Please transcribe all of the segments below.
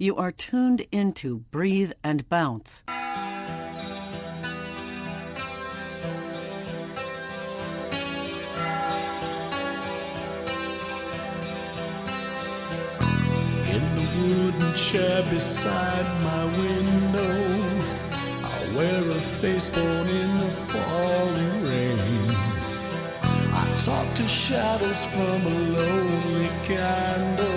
You are tuned into Breathe and Bounce. In the wooden chair beside my window, I wear a face born in the falling rain. I talk to shadows from a lonely candle,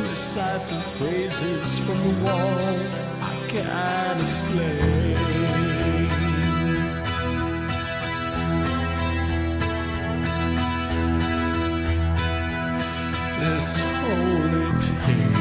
recite the phrases from the wall I can't explain. This holy pain.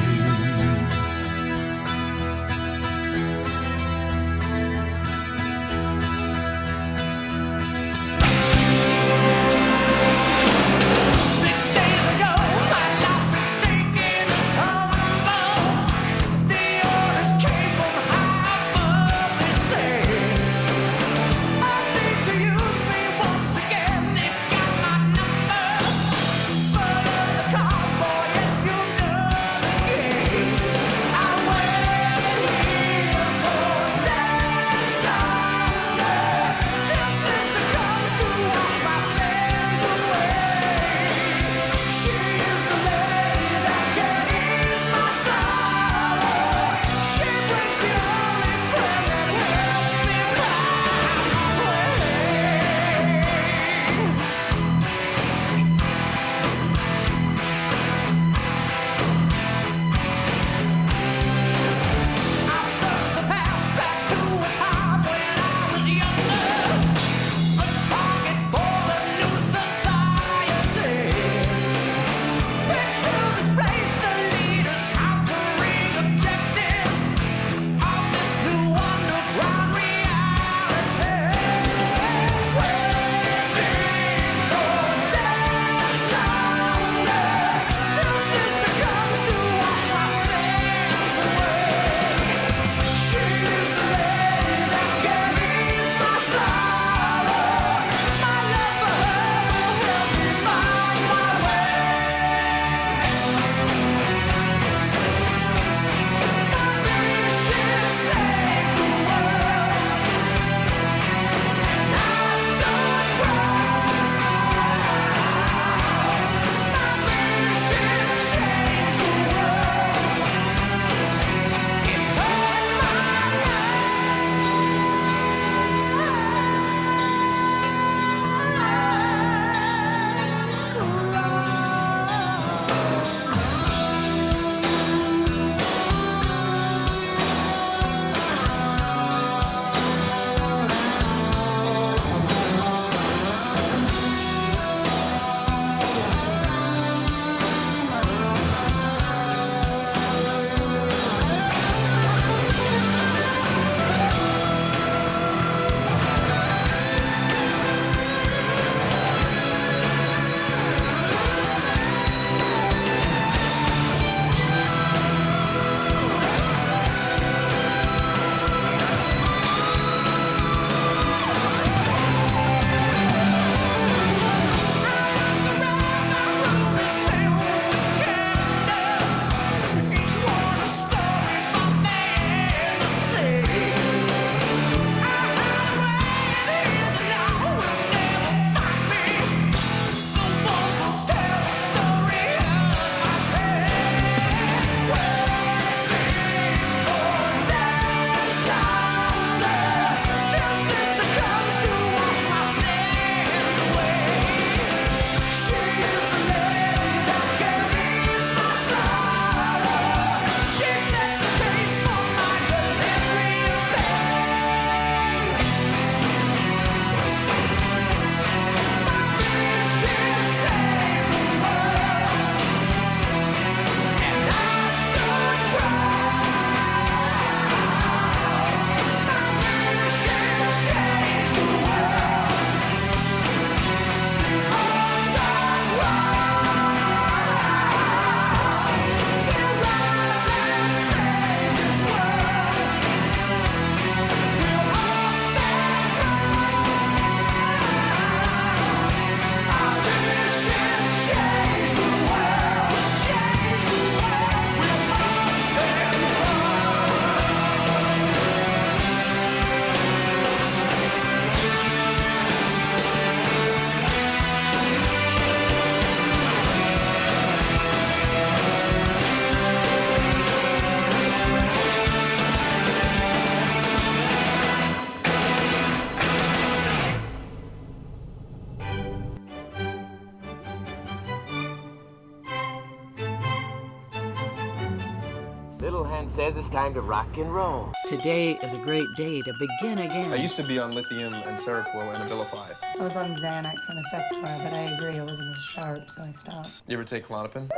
little hand says it's time to rock and roll. Today is a great day to begin again. I used to be on lithium and Seroquel and Abilify. I was on Xanax and Effexor, but I agree I wasn't as sharp, so I stopped. You ever take Klonopin?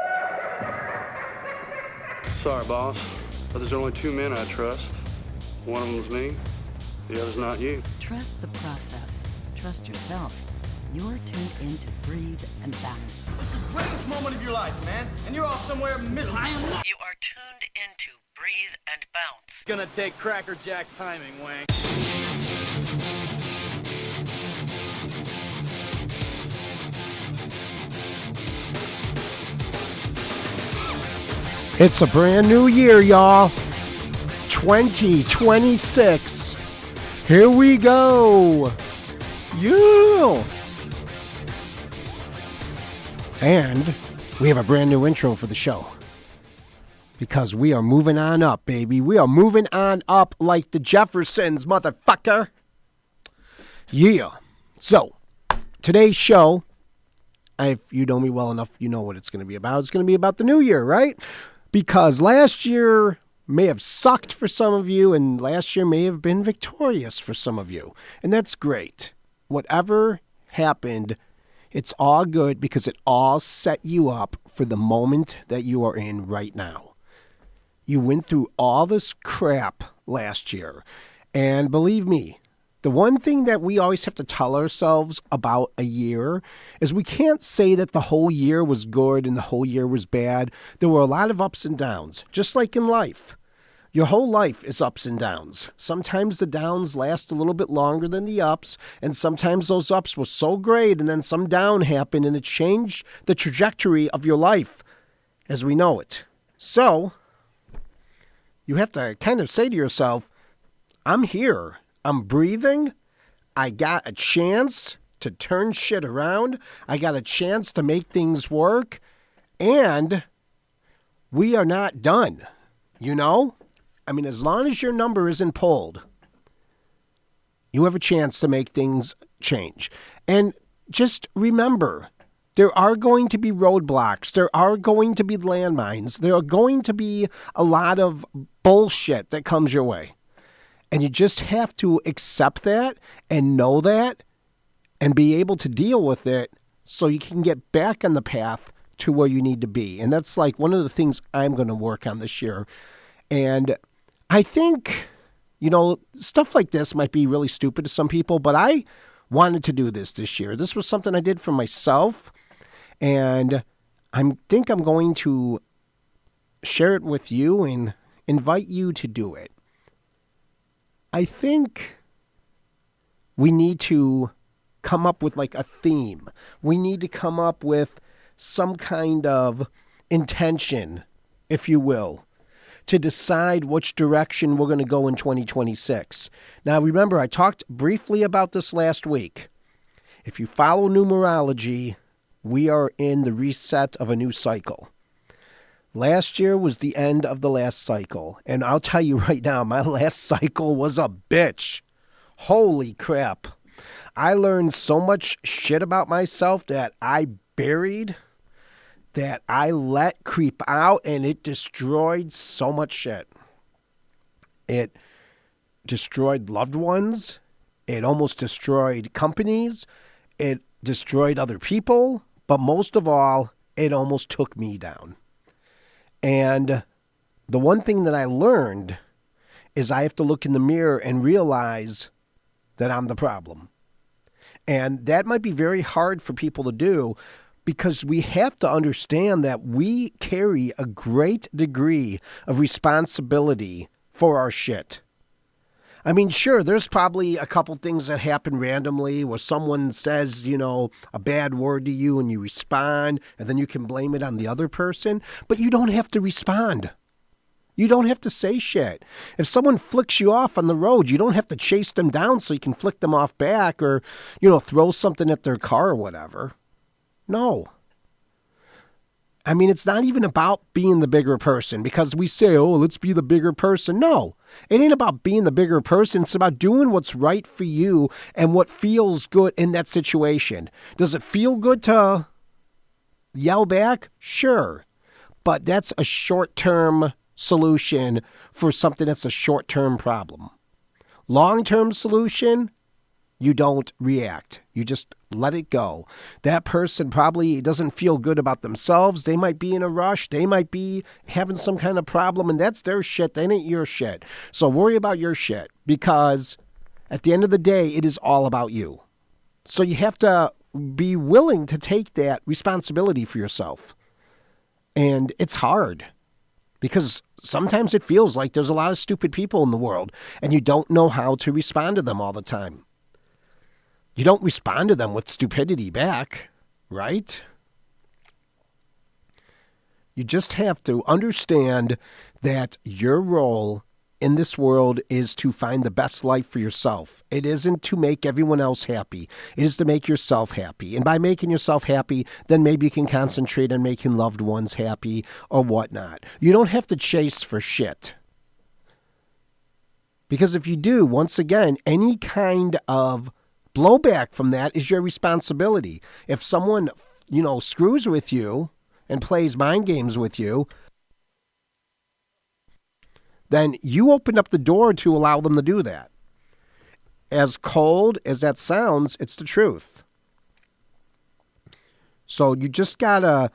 Sorry, boss, but there's only two men I trust. One of them's me, the other's not you. Trust the process. Trust yourself. You're tuned in to Breathe and Bounce. It's the greatest moment of your life, man, and you're off somewhere miserable. You are tuned into Breathe and Bounce. It's gonna take Cracker Jack timing, Wang. It's a brand new year, y'all. 2026. Here we go. Yeah. And we have a brand new intro for the show. Because we are moving on up, baby. We are moving on up like the Jeffersons, motherfucker. Yeah. So, today's show, if you know me well enough, you know what it's going to be about. It's going to be about the new year, right? Because last year may have sucked for some of you, and last year may have been victorious for some of you. And that's great. Whatever happened, it's all good because it all set you up for the moment that you are in right now. You went through all this crap last year. And believe me, the one thing that we always have to tell ourselves about a year is we can't say that the whole year was good and the whole year was bad. There were a lot of ups and downs, just like in life. Your whole life is ups and downs. Sometimes the downs last a little bit longer than the ups, and sometimes those ups were so great and then some down happened and it changed the trajectory of your life as we know it. So, you have to kind of say to yourself, I'm here. I'm breathing. I got a chance to turn shit around. I got a chance to make things work. And we are not done. You know? I mean, as long as your number isn't pulled, you have a chance to make things change. And just remember, there are going to be roadblocks. There are going to be landmines. There are going to be a lot of bullshit that comes your way. And you just have to accept that and know that and be able to deal with it so you can get back on the path to where you need to be. And that's like one of the things I'm going to work on this year. And I think, you know, stuff like this might be really stupid to some people, but I wanted to do this year. This was something I did for myself. And I think I'm going to share it with you and invite you to do it. I think we need to come up with like a theme. We need to come up with some kind of intention, if you will, to decide which direction we're going to go in 2026. Now, remember, I talked briefly about this last week. If you follow numerology, we are in the reset of a new cycle. Last year was the end of the last cycle. And I'll tell you right now, my last cycle was a bitch. Holy crap. I learned so much shit about myself that I buried, that I let creep out, and it destroyed so much shit. It destroyed loved ones. It almost destroyed companies. It destroyed other people. But most of all, it almost took me down. And the one thing that I learned is I have to look in the mirror and realize that I'm the problem. And that might be very hard for people to do because we have to understand that we carry a great degree of responsibility for our shit. I mean, sure, there's probably a couple things that happen randomly where someone says, you know, a bad word to you and you respond and then you can blame it on the other person. But you don't have to respond. You don't have to say shit. If someone flicks you off on the road, you don't have to chase them down so you can flick them off back or, you know, throw something at their car or whatever. No. I mean, it's not even about being the bigger person because we say, oh, let's be the bigger person. No, it ain't about being the bigger person. It's about doing what's right for you and what feels good in that situation. Does it feel good to yell back? Sure. But that's a short-term solution for something that's a short-term problem. Long-term solution, you don't react. You just let it go. That person probably doesn't feel good about themselves. They might be in a rush. They might be having some kind of problem, and that's their shit. That ain't your shit. So worry about your shit, because at the end of the day, it is all about you. So you have to be willing to take that responsibility for yourself. And it's hard, because sometimes it feels like there's a lot of stupid people in the world, and you don't know how to respond to them all the time. You don't respond to them with stupidity back, right? You just have to understand that your role in this world is to find the best life for yourself. It isn't to make everyone else happy. It is to make yourself happy. And by making yourself happy, then maybe you can concentrate on making loved ones happy or whatnot. You don't have to chase for shit. Because if you do, once again, any kind of blowback from that is your responsibility. If someone, screws with you and plays mind games with you, then you open up the door to allow them to do that. As cold as that sounds, it's the truth. So you just gotta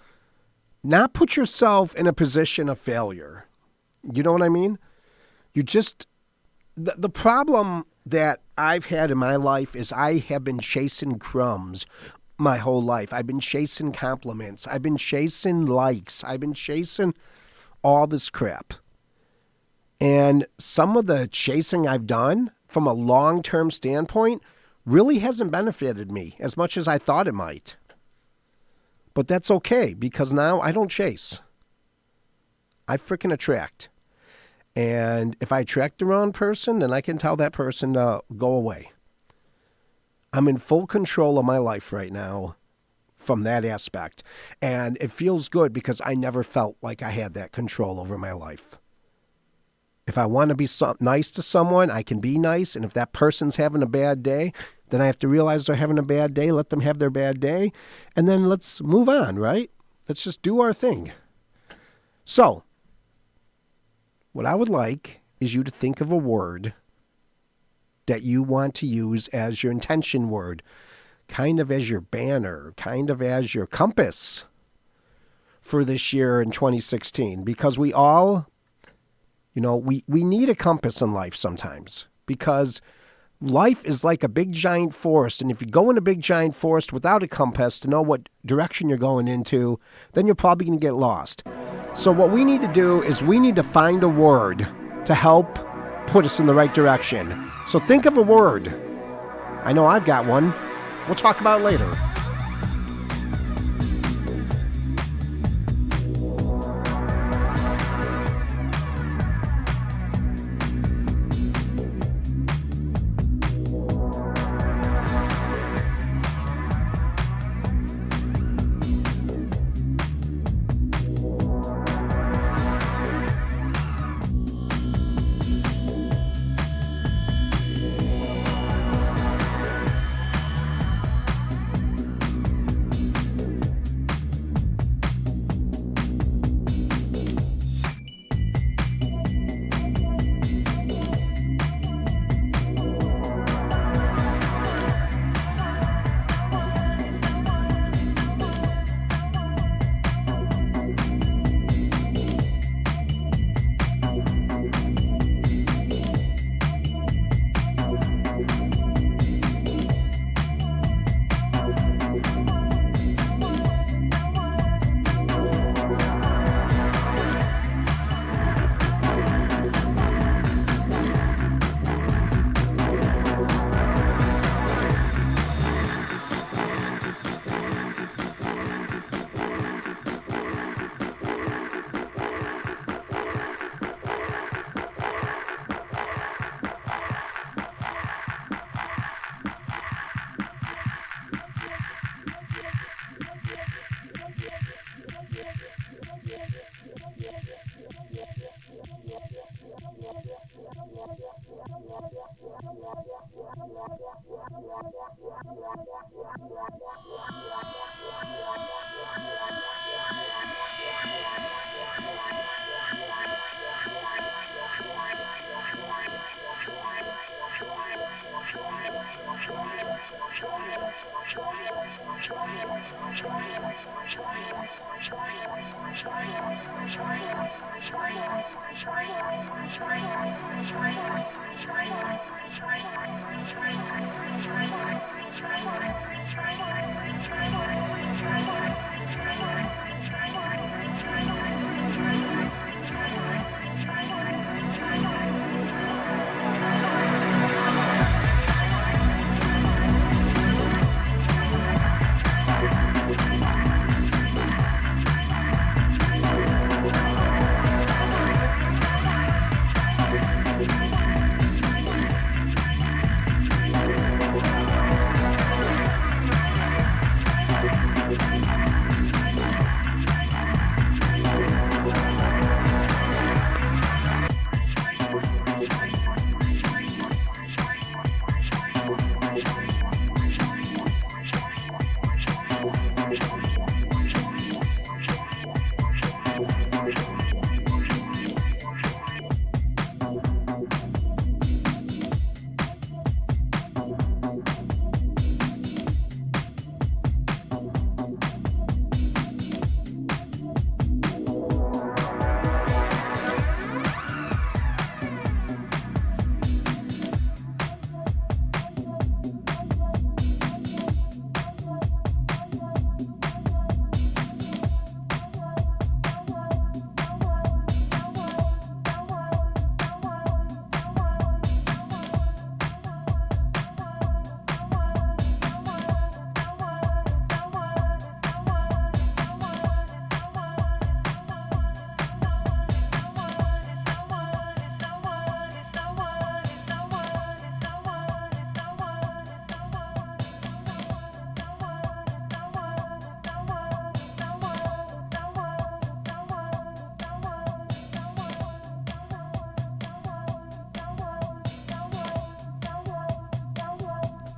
not put yourself in a position of failure. You know what I mean? The problem that I've had in my life is I have been chasing crumbs my whole life. I've been chasing compliments. I've been chasing likes. I've been chasing all this crap. And some of the chasing I've done from a long-term standpoint really hasn't benefited me as much as I thought it might. But that's okay, because now I don't chase. I freaking attract. And if I attract the wrong person, then I can tell that person to go away. I'm in full control of my life right now from that aspect. And it feels good, because I never felt like I had that control over my life. If I want to be nice to someone, I can be nice. And if that person's having a bad day, then I have to realize they're having a bad day, let them have their bad day, and then let's move on, right? Let's just do our thing. So, what I would like is you to think of a word that you want to use as your intention word, kind of as your banner, kind of as your compass for this year in 2016. Because we all, we need a compass in life sometimes, because life is like a big giant forest. And if you go in a big giant forest without a compass to know what direction you're going into, then you're probably going to get lost. So what we need to do is we need to find a word to help put us in the right direction. So think of a word. I know I've got one. We'll talk about it later.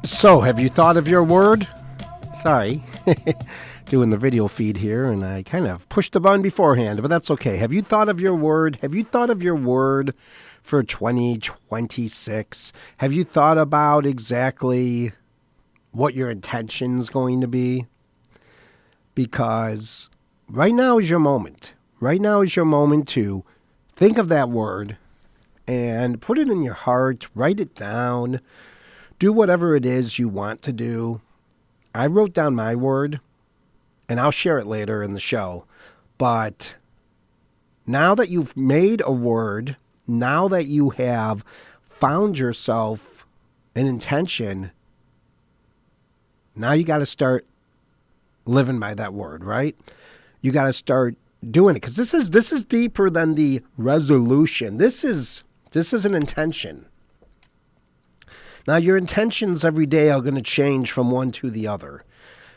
So, have you thought of your word? Sorry, doing the video feed here, and I kind of pushed the button beforehand, but that's okay. Have you thought of your word? Have you thought of your word for 2026? Have you thought about exactly what your intention's going to be? Because right now is your moment. Right now is your moment to think of that word and put it in your heart, write it down. Do whatever it is you want to do. I wrote down my word, and I'll share it later in the show. But now that you've made a word, now that you have found yourself an intention, now you got to start living by that word, right? You got to start doing it, because this is deeper than the resolution. This is an intention. Now, your intentions every day are going to change from one to the other,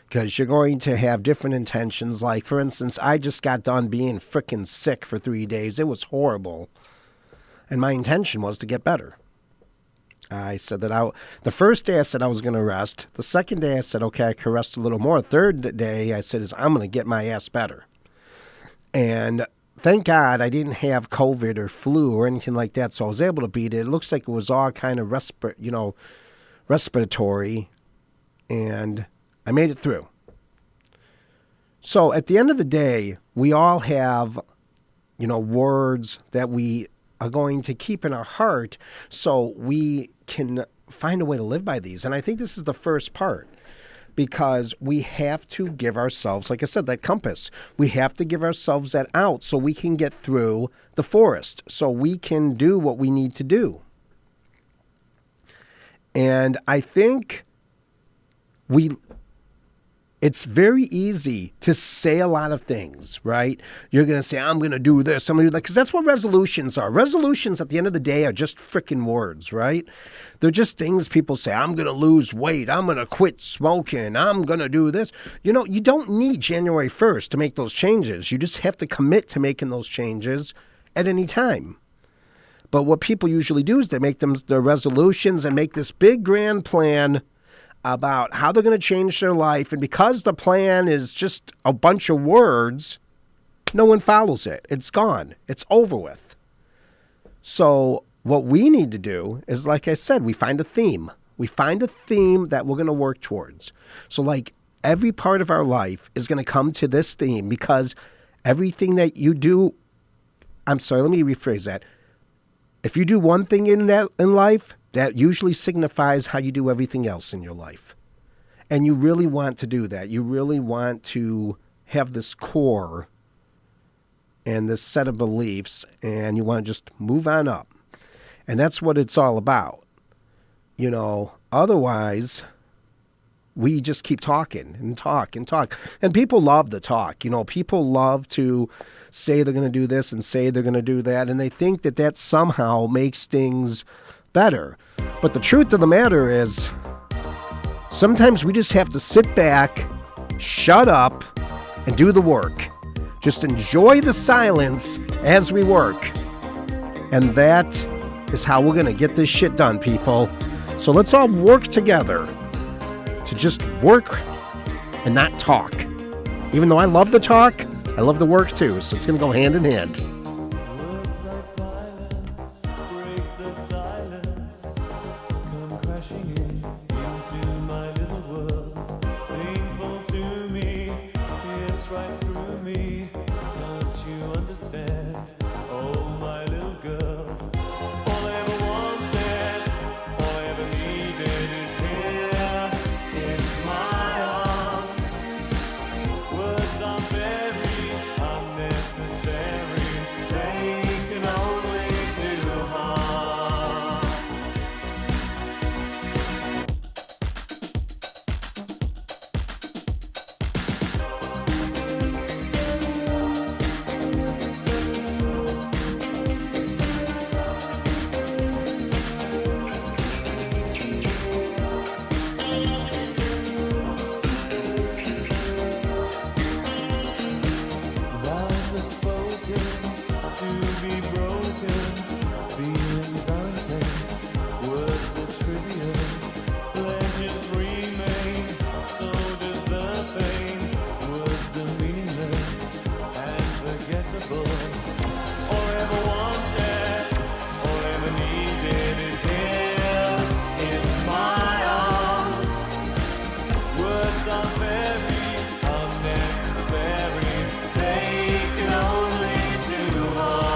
because you're going to have different intentions. Like, for instance, I just got done being freaking sick for 3 days. It was horrible. And my intention was to get better. I said that the first day I said I was going to rest. The second day I said, okay, I can rest a little more. Third day I said, I'm going to get my ass better. And thank God I didn't have COVID or flu or anything like that, so I was able to beat it. It looks like it was all kind of respiratory, and I made it through. So at the end of the day, we all have, words that we are going to keep in our heart so we can find a way to live by these. And I think this is the first part. Because we have to give ourselves, like I said, that compass. We have to give ourselves that out so we can get through the forest, so we can do what we need to do. And I think it's very easy to say a lot of things, right? You're going to say, I'm going to do this. I'm going to do that. Because that's what resolutions are. Resolutions at the end of the day are just freaking words, right? They're just things people say. I'm going to lose weight. I'm going to quit smoking. I'm going to do this. You don't need January 1st to make those changes. You just have to commit to making those changes at any time. But what people usually do is they make their resolutions and make this big grand plan about how they're going to change their life. And because the plan is just a bunch of words, no one follows it. It's gone. It's over with. So what we need to do is, like I said, we find a theme. We find a theme that we're going to work towards. So like every part of our life is going to come to this theme, because everything that you do, let me rephrase that. If you do one thing in life, that usually signifies how you do everything else in your life. And you really want to do that. You really want to have this core and this set of beliefs, and you want to just move on up. And that's what it's all about. You know, otherwise, we just keep talking and talk and talk. And people love to talk. You know, people love to say they're going to do this and say they're going to do that, and they think that that somehow makes things better. But the truth of the matter is, sometimes we just have to sit back, shut up, and do the work. Just enjoy the silence as we work. And that is how we're going to get this shit done, people. So let's all work together to just work and not talk. Even though I love the talk, I love the work too. So it's going to go hand in hand. Words like violence break the silence, come crashing into my little world. Painful to me, it's right through me. Don't you understand? Oh, my little girl. All I ever wanted, all I ever needed is here in my arms. Words are very unnecessary. They can only do harm. Vows are spoken to be broken. Feelings are intense. Words are trivial. Pleasures remain. So does the pain. Words are meaningless and forgettable. All I ever wanted, all I ever needed is here in my arms. Words are very unnecessary. They can only do harm.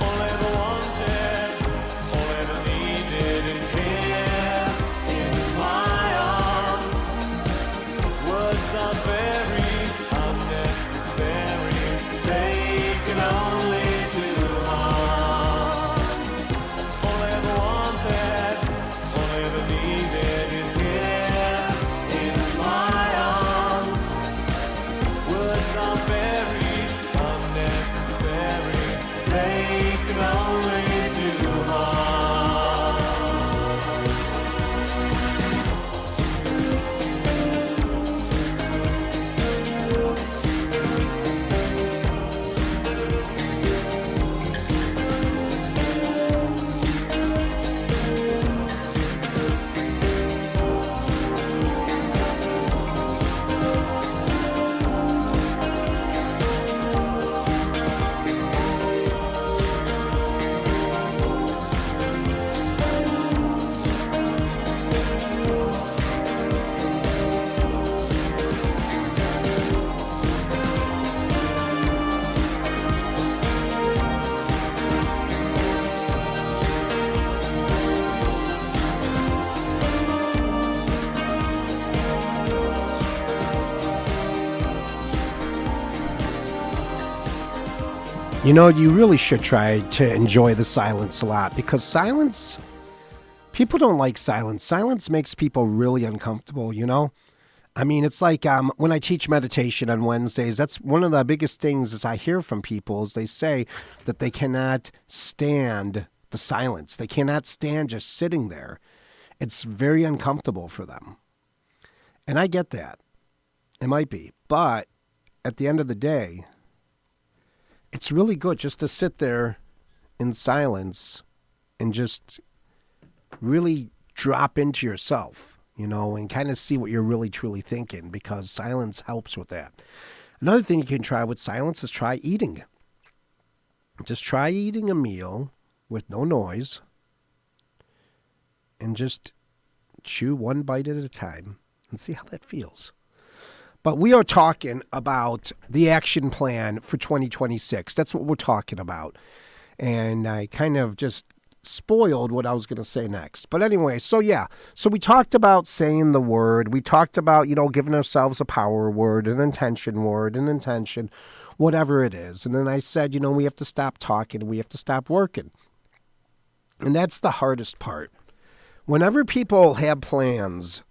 All I ever wanted, all I ever needed is here in my arms. Words are very unnecessary. They can only do harm. All I ever wanted, all I ever needed is here in my arms. Words are very unnecessary. They can only do harm. You know, you really should try to enjoy the silence a lot, because silence, people don't like silence. Silence makes people really uncomfortable, you know? I mean, it's like when I teach meditation on Wednesdays, that's one of the biggest things is I hear from people is they say that they cannot stand the silence. They cannot stand just sitting there. It's very uncomfortable for them. And I get that. It might be. But at the end of the day, it's really good just to sit there in silence and just really drop into yourself, and kind of see what you're really truly thinking, because silence helps with that. Another thing you can try with silence is try eating. Just try eating a meal with no noise and just chew one bite at a time and see how that feels. But we are talking about the action plan for 2026. That's what we're talking about. And I kind of just spoiled what I was going to say next. But anyway, so we talked about saying the word. We talked about, giving ourselves a power word, an intention, whatever it is. And then I said, we have to stop talking and we have to stop working. And that's the hardest part. Whenever people have plans,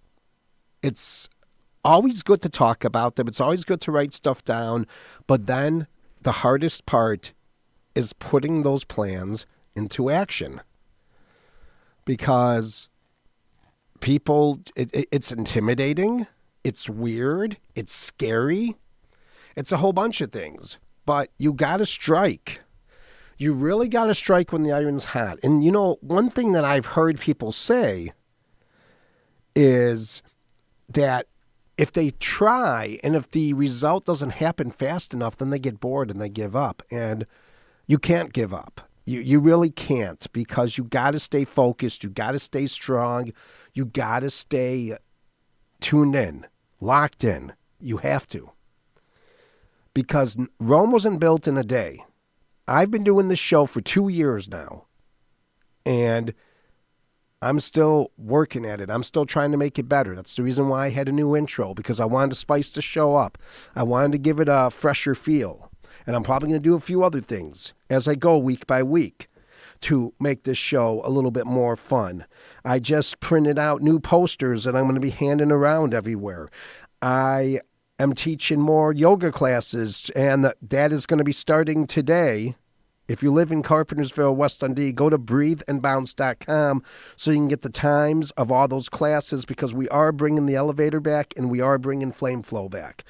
it's always good to talk about them. It's always good to write stuff down. But then the hardest part is putting those plans into action. Because people, it's intimidating. It's weird. It's scary. It's a whole bunch of things. But you got to strike. You really got to strike when the iron's hot. And, one thing that I've heard people say is that if they try and if the result doesn't happen fast enough, then they get bored and they give up. And you can't give up. You really can't, because you got to stay focused. You got to stay strong. You got to stay tuned in, locked in. You have to. Because Rome wasn't built in a day. I've been doing this show for 2 years now. And I'm still working at it. I'm still trying to make it better. That's the reason why I had a new intro, because I wanted to spice the show up. I wanted to give it a fresher feel. And I'm probably going to do a few other things as I go week by week to make this show a little bit more fun. I just printed out new posters that I'm going to be handing around everywhere. I am teaching more yoga classes, and that is going to be starting today. If you live in Carpentersville, West Dundee, go to breatheandbounce.com so you can get the times of all those classes, because we are bringing the elevator back and we are bringing flame flow back.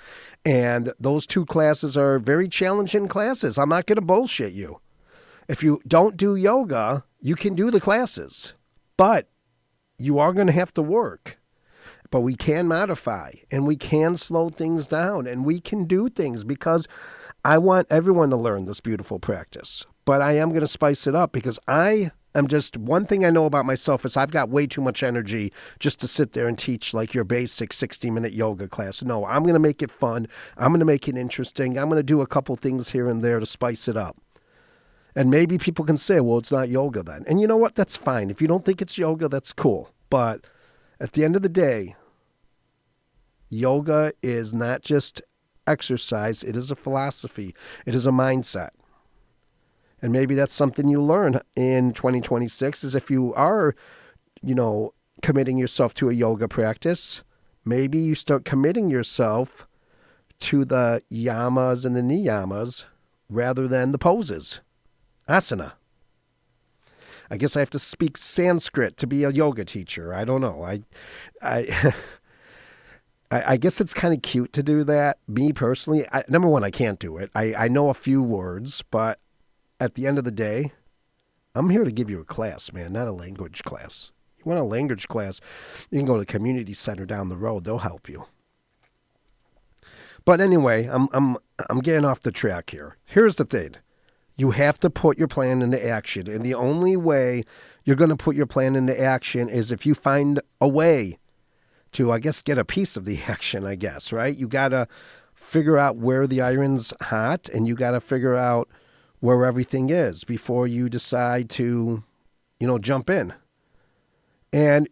And those two classes are very challenging classes. I'm not going to bullshit you. If you don't do yoga, you can do the classes, but you are going to have to work. But we can modify and we can slow things down and we can do things, because I want everyone to learn this beautiful practice. But I am going to spice it up, because I am just, one thing I know about myself is I've got way too much energy just to sit there and teach like your basic 60-minute yoga class. No, I'm going to make it fun. I'm going to make it interesting. I'm going to do a couple things here and there to spice it up. And maybe people can say, well, it's not yoga then. And you know what? That's fine. If you don't think it's yoga, that's cool. But at the end of the day, yoga is not just exercise. It is a philosophy. It is a mindset. And maybe that's something you learn in 2026, is if you are, committing yourself to a yoga practice, maybe you start committing yourself to the yamas and the niyamas rather than the poses. Asana. I guess I have to speak Sanskrit to be a yoga teacher. I don't know. I guess it's kind of cute to do that. Me personally, number one, I can't do it. I know a few words, but at the end of the day, I'm here to give you a class, man, not a language class. You want a language class, you can go to the community center down the road. They'll help you. But anyway, I'm getting off the track here. Here's the thing. You have to put your plan into action. And the only way you're going to put your plan into action is if you find a way to, I guess, get a piece of the action, I guess, right? You got to figure out where the iron's hot, and you got to figure out where everything is before you decide to, jump in. And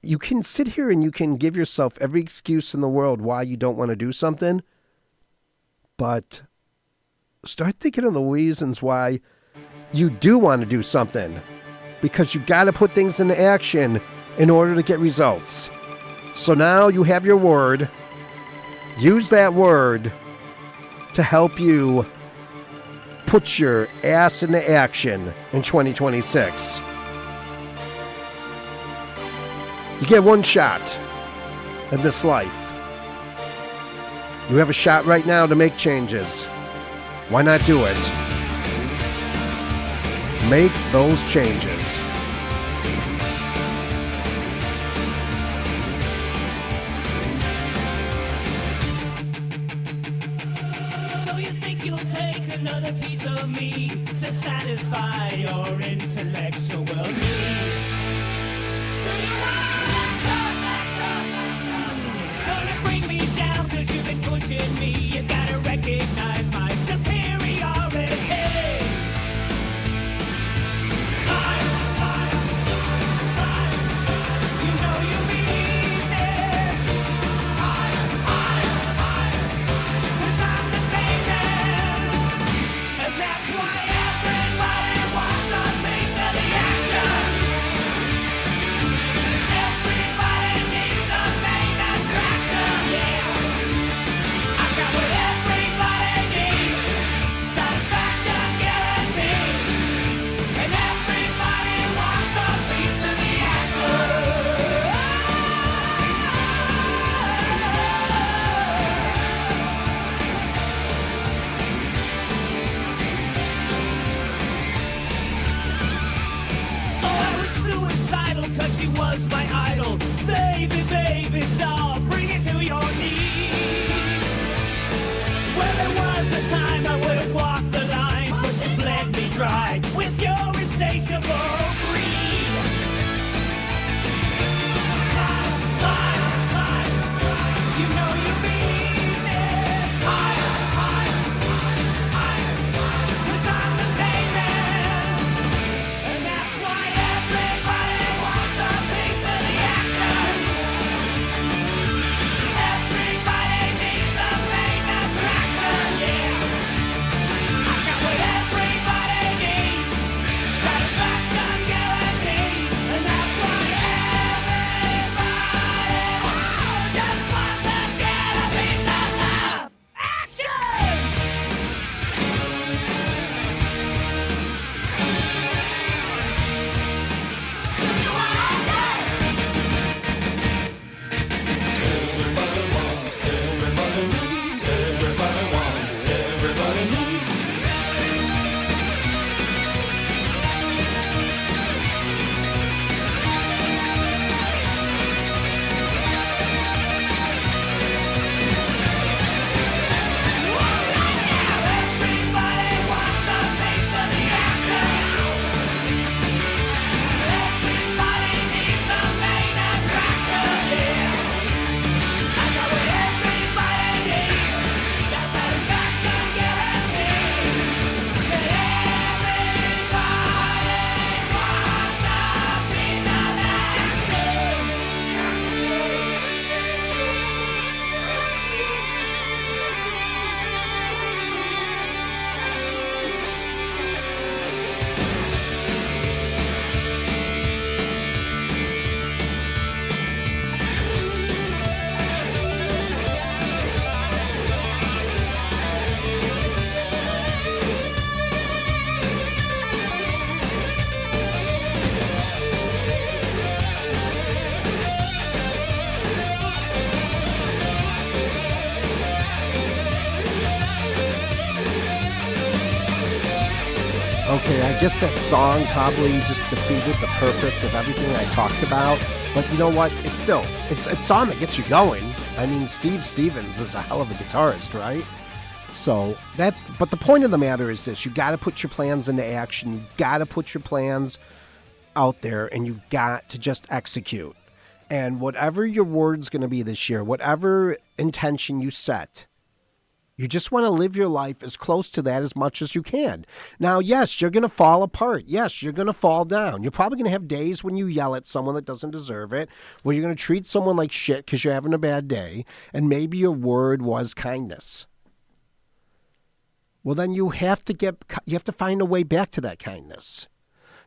you can sit here and you can give yourself every excuse in the world why you don't want to do something, but start thinking of the reasons why you do want to do something, because you got to put things into action in order to get results. So now you have your word. Use that word to help you put your ass into action in 2026. You get one shot in this life. You have a shot right now to make changes. Why not do it? Make those changes. So you think you'll take another piece of me to satisfy your intellectual need? Gonna bring me down 'cause you've been pushing me. You gotta recognize my superiority. You know you mean it. 'Cause I'm the main. And that's why everybody wants a piece of the action. Everybody needs a main attraction, yeah. I got what everybody needs, satisfaction guaranteed. And everybody wants a piece of the action. Oh, I was suicidal 'cause she was my idol. Baby, baby doll, bring it to your knees. Well, there was a time I would have walked the line, but you bled me dry with your insatiable greed. You know you mean it. 'Cause I'm the main man. And that's why everybody wants a piece of the action. Everybody needs a main attraction, yeah. I got what everybody needs, satisfaction guaranteed. And that's why everybody just wants to get a piece of love. Action! Everybody wants a piece of the action. Everybody needs a main attraction, yeah. I got what everybody needs, that satisfaction guaranteed. That everybody wants a piece of Okay, I guess that song probably just defeated the purpose of everything I talked about. But you know what? It's a song that gets you going. I mean, Steve Stevens is a hell of a guitarist, right? So but the point of the matter is this: you got to put your plans into action. You got to put your plans out there, and you got to just execute. And whatever your word's going to be this year, whatever intention you set, you just want to live your life as close to that as much as you can. Now, yes, you're going to fall apart. Yes, you're going to fall down. You're probably going to have days when you yell at someone that doesn't deserve it, where you're going to treat someone like shit because you're having a bad day, and maybe your word was kindness. Well, then you have to find a way back to that kindness.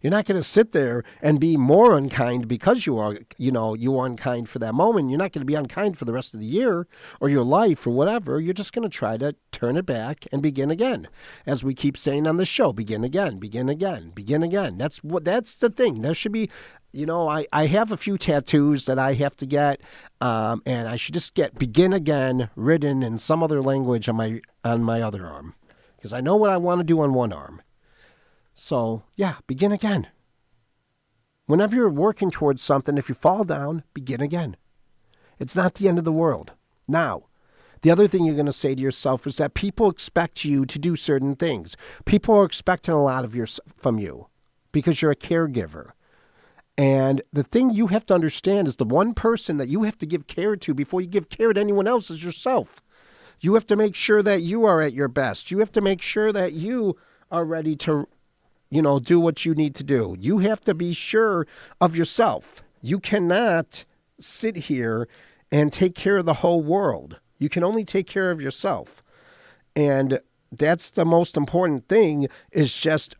You're not going to sit there and be more unkind because you are unkind for that moment. You're not going to be unkind for the rest of the year or your life or whatever. You're just going to try to turn it back and begin again. As we keep saying on the show, begin again, begin again, begin again. That's the thing. There should be, I have a few tattoos that I have to get, and I should just get begin again written in some other language on my other arm, because I know what I want to do on one arm. So, yeah, begin again. Whenever you're working towards something, if you fall down, begin again. It's not the end of the world. Now, the other thing you're going to say to yourself is that people expect you to do certain things. People are expecting a lot from you because you're a caregiver. And the thing you have to understand is the one person that you have to give care to before you give care to anyone else is yourself. You have to make sure that you are at your best. You have to make sure that you are ready to, do what you need to do. You have to be sure of yourself. You cannot sit here and take care of the whole world. You can only take care of yourself. And that's the most important thing, is just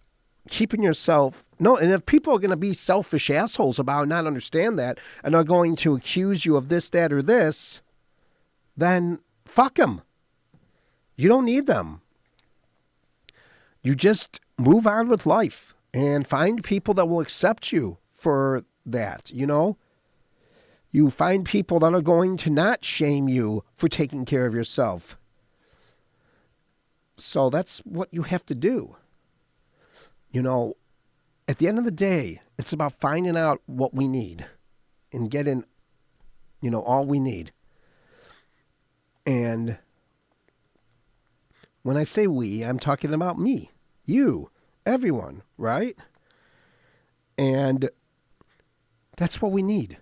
keeping yourself. No, and if people are going to be selfish assholes about it, not understand that, and are going to accuse you of this, that, or this, then fuck them. You don't need them. You just move on with life and find people that will accept you for that, You find people that are going to not shame you for taking care of yourself. So that's what you have to do. At the end of the day, it's about finding out what we need and getting, all we need. And when I say we, I'm talking about me, you, everyone, right? And that's what we need.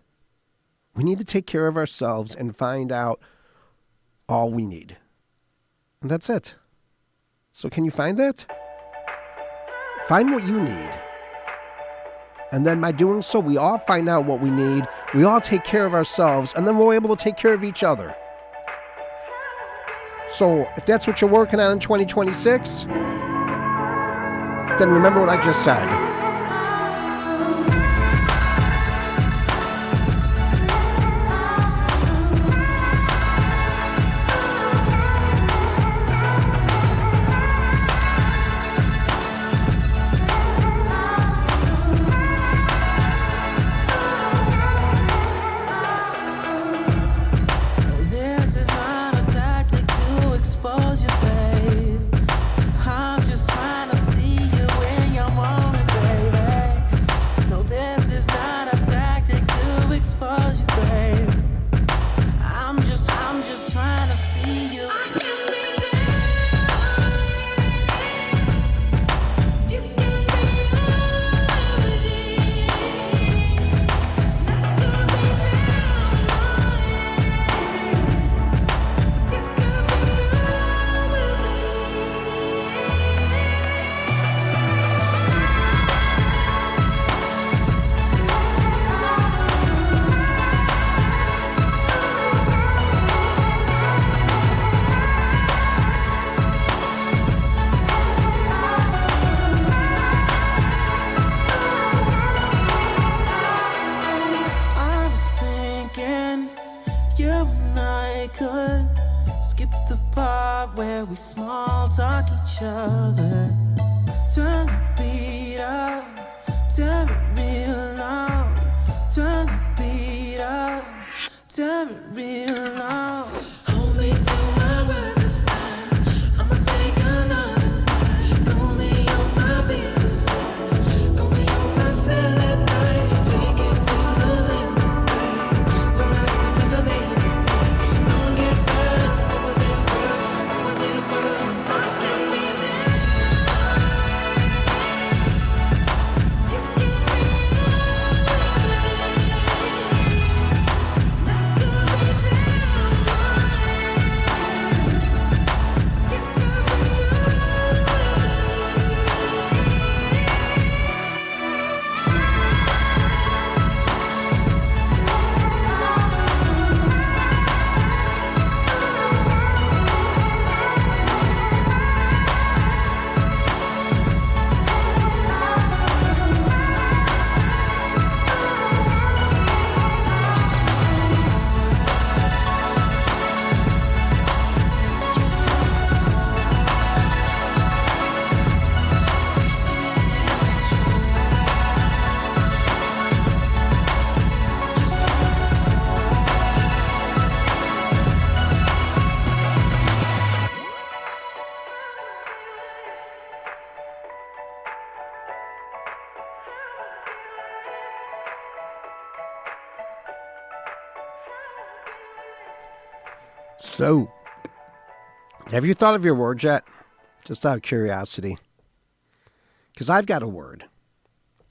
We need to take care of ourselves and find out all we need. And that's it. So can you find that? Find what you need. And then by doing so, we all find out what we need. We all take care of ourselves, and then we're able to take care of each other. So if that's what you're working on in 2026, then remember what I just said. So, have you thought of your word yet? Just out of curiosity. Because I've got a word.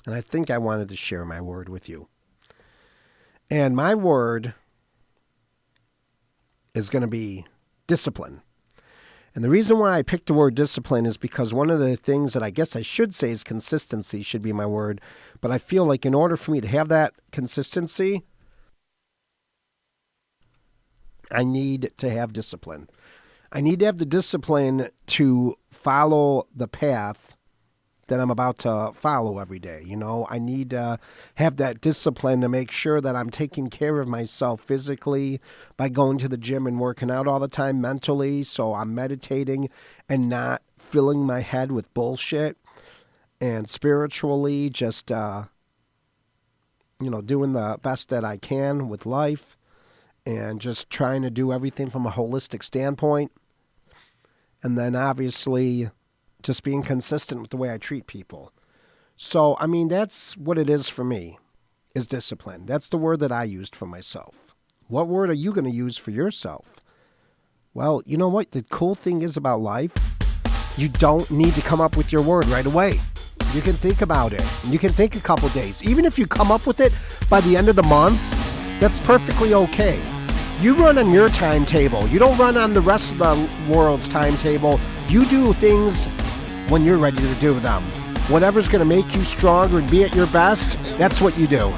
And I think I wanted to share my word with you. And my word is going to be discipline. And the reason why I picked the word discipline is because one of the things that I guess I should say is consistency should be my word. But I feel like in order for me to have that consistency, I need to have discipline. I need to have the discipline to follow the path that I'm about to follow every day. You know, I need to have that discipline to make sure that I'm taking care of myself physically by going to the gym and working out all the time, mentally. So I'm meditating and not filling my head with bullshit, and spiritually just, doing the best that I can with life, and just trying to do everything from a holistic standpoint. And then obviously just being consistent with the way I treat people. So, I mean, that's what it is for me, is discipline. That's the word that I used for myself. What word are you going to use for yourself? Well, you know what? The cool thing is about life, you don't need to come up with your word right away. You can think about it. You can think a couple days. Even if you come up with it by the end of the month, that's perfectly okay. You run on your timetable. You don't run on the rest of the world's timetable. You do things when you're ready to do them. Whatever's going to make you stronger and be at your best, that's what you do.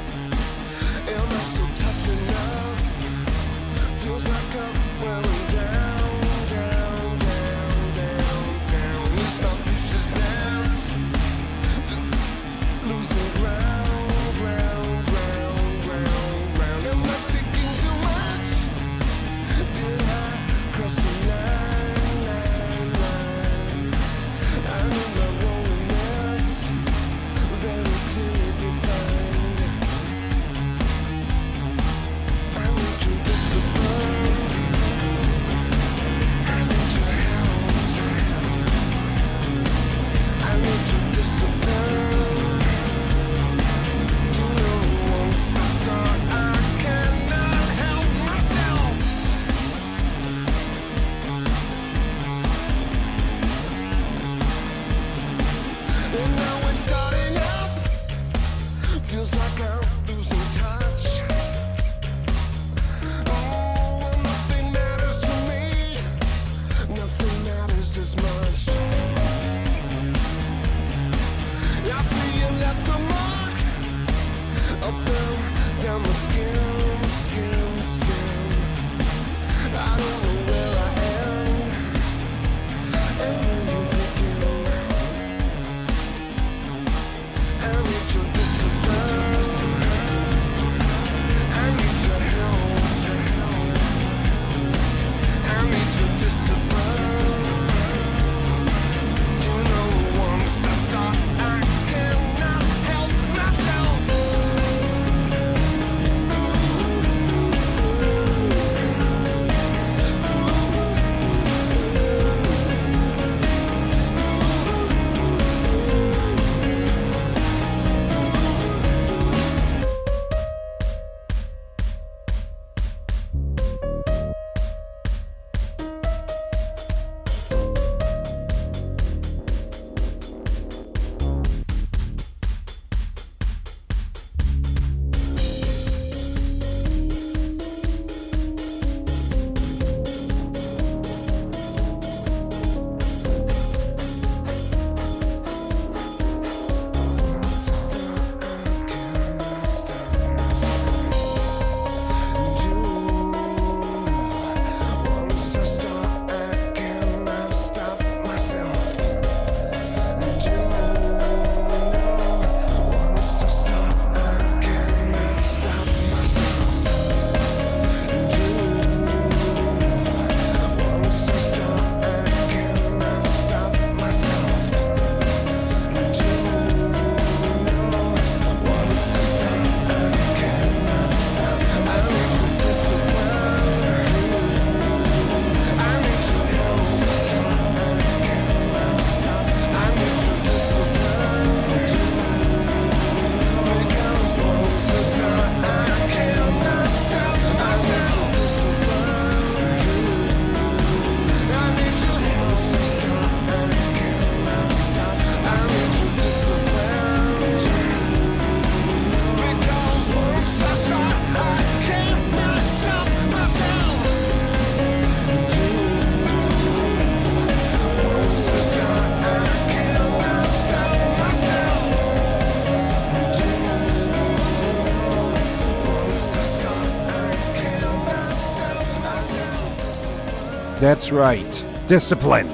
That's right. Discipline.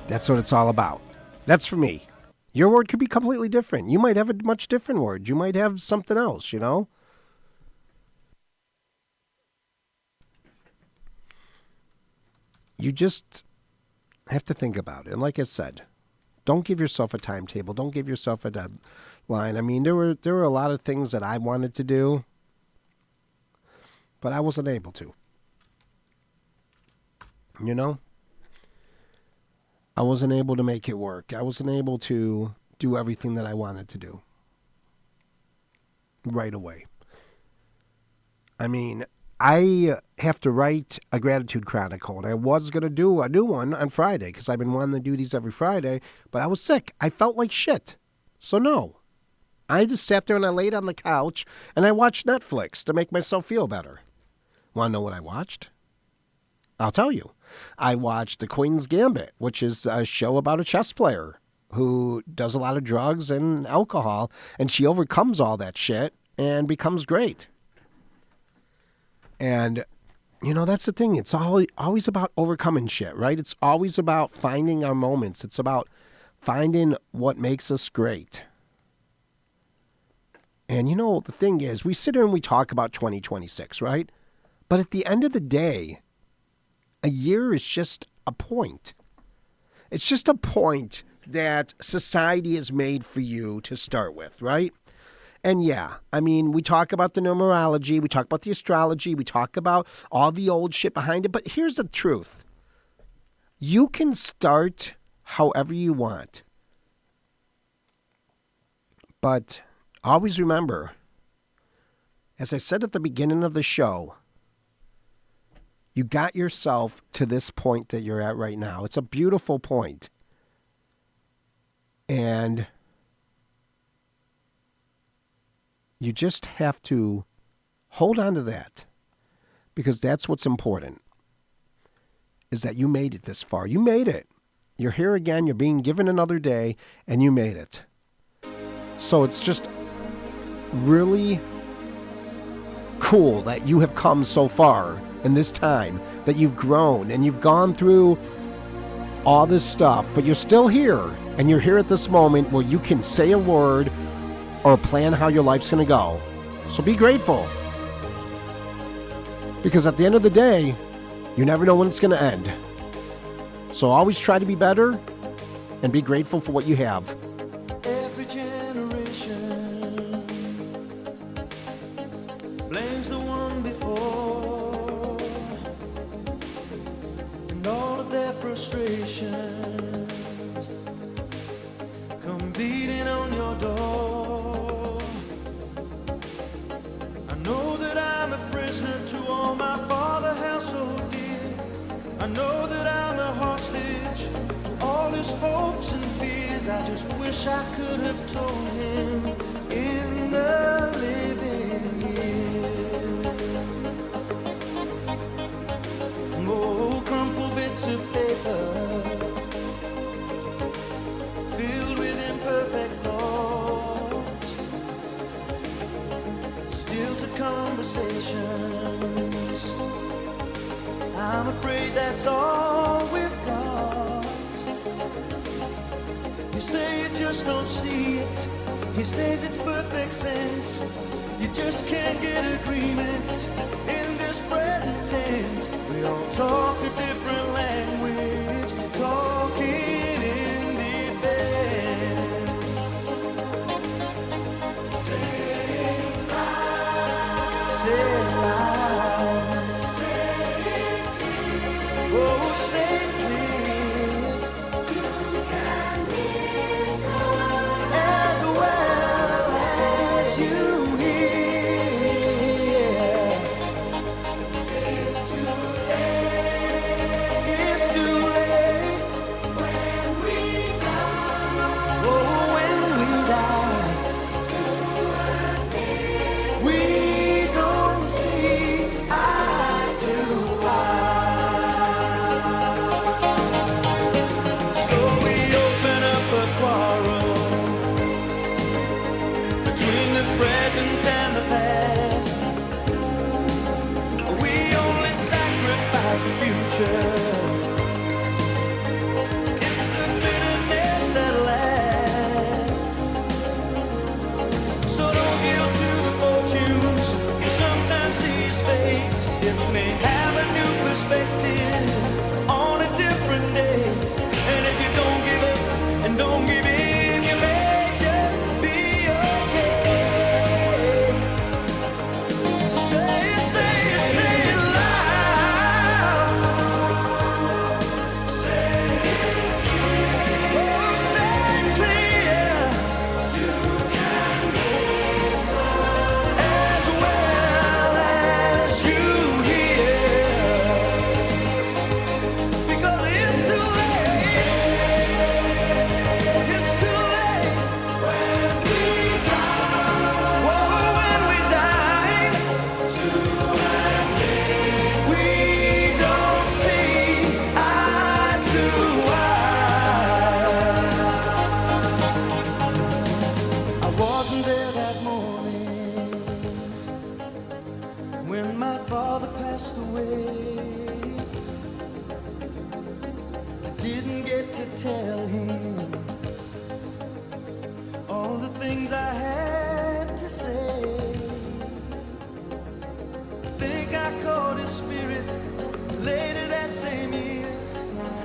That's what it's all about. That's for me. Your word could be completely different. You might have a much different word. You might have something else, you know? You just have to think about it. And like I said, don't give yourself a timetable. Don't give yourself a deadline. I mean, there were a lot of things that I wanted to do, but I wasn't able to. You know? I wasn't able to make it work. I wasn't able to do everything that I wanted to do right away. I mean, I have to write a gratitude chronicle, and I was going to do a new one on Friday because I've been wanting to do these every Friday, but I was sick. I felt like shit. So no. I just sat there and I laid on the couch and I watched Netflix to make myself feel better. Want to know what I watched? I'll tell you. I watched The Queen's Gambit, which is a show about a chess player who does a lot of drugs and alcohol, and she overcomes all that shit and becomes great. And, you know, that's the thing. It's always about overcoming shit, right? It's always about finding our moments. It's about finding what makes us great. And, you know, the thing is, we sit here and we talk about 2026, right? But at the end of the day, a year is just a point. It's just a point that society has made for you to start with, right? And yeah, I mean, we talk about the numerology, we talk about the astrology, we talk about all the old shit behind it, but here's the truth. You can start however you want. But always remember, as I said at the beginning of the show, you got yourself to this point that you're at right now. It's a beautiful point. And you just have to hold on to that, because that's what's important, is that you made it this far. You made it. You're here again. You're being given another day, and you made it. So it's just really cool that you have come so far in this time, that you've grown and you've gone through all this stuff, but you're still here, and you're here at this moment where you can say a word or plan how your life's going to go. So be grateful, because at the end of the day, you never know when it's going to end. So always try to be better and be grateful for what you have. Every generation blames the one before, and all of their frustrations come beating on your door. I know that I'm a prisoner to all my father held so dear. I know that I'm a hostage to all his hopes and fears. I just wish I could have told him in the living years. Oh, crumpled bits of paper filled with imperfect thoughts, still to conversations. I'm afraid that's all we've got. You say you just don't see it. He says it's perfect sense. You just can't get agreement in this present tense. We all talk a different language, talking in defense. Say it loud. Say it loud. Say it clear. Oh, say it clear. You can listen as well as you hear. It's too late. It's too late when we die. Oh, when we die. We don't see eye to eye. lies the future. It's the bitterness that lasts. So don't yield to the fortunes you sometimes see as fate. It may have a new perspective on a different day. And if you don't give up and don't give in, you may just be okay. So say it loud. Say it clear. Oh, say it clear. You can listen as well as you hear. Because it's too late. It's too late when we die. Oh, when we die. We don't see eye to eye. I wasn't there that morning when my father passed away. I didn't get to tell him all the things I had to say. I think I caught his spirit later that same year.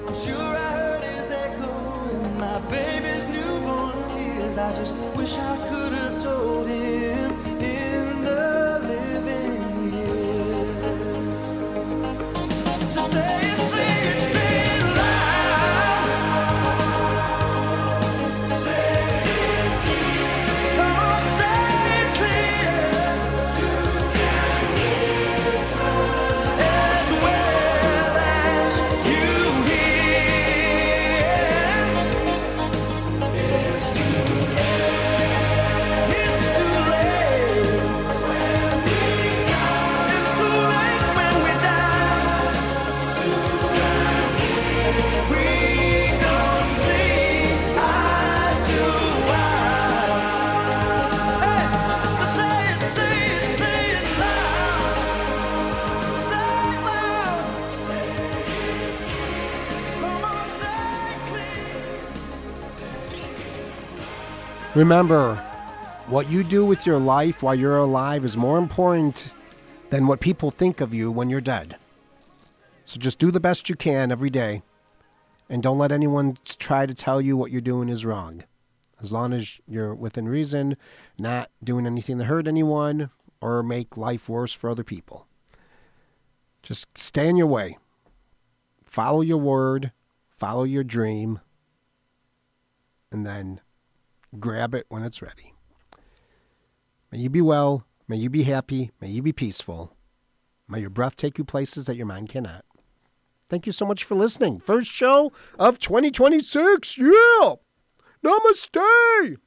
I'm sure I heard his echo in my baby's newborn tears. I just wish I could have told him in the living years. So say it loud. Say it clear. Oh, say it clear. You can listen as well as you hear. It's too late. It's too late when we die. It's too late when we die. We don't see eye to eye. Hey, so say it loud. Say it loud. Say it clear. Come on, say it clear. Remember, what you do with your life while you're alive is more important than what people think of you when you're dead. So just do the best you can every day, and don't let anyone try to tell you what you're doing is wrong. As long as you're within reason, not doing anything to hurt anyone or make life worse for other people. Just stay in your way. Follow your word, follow your dream, and then grab it when it's ready. May you be well, may you be happy, may you be peaceful. May your breath take you places that your mind cannot. Thank you so much for listening. First show of 2026. Yeah! Namaste!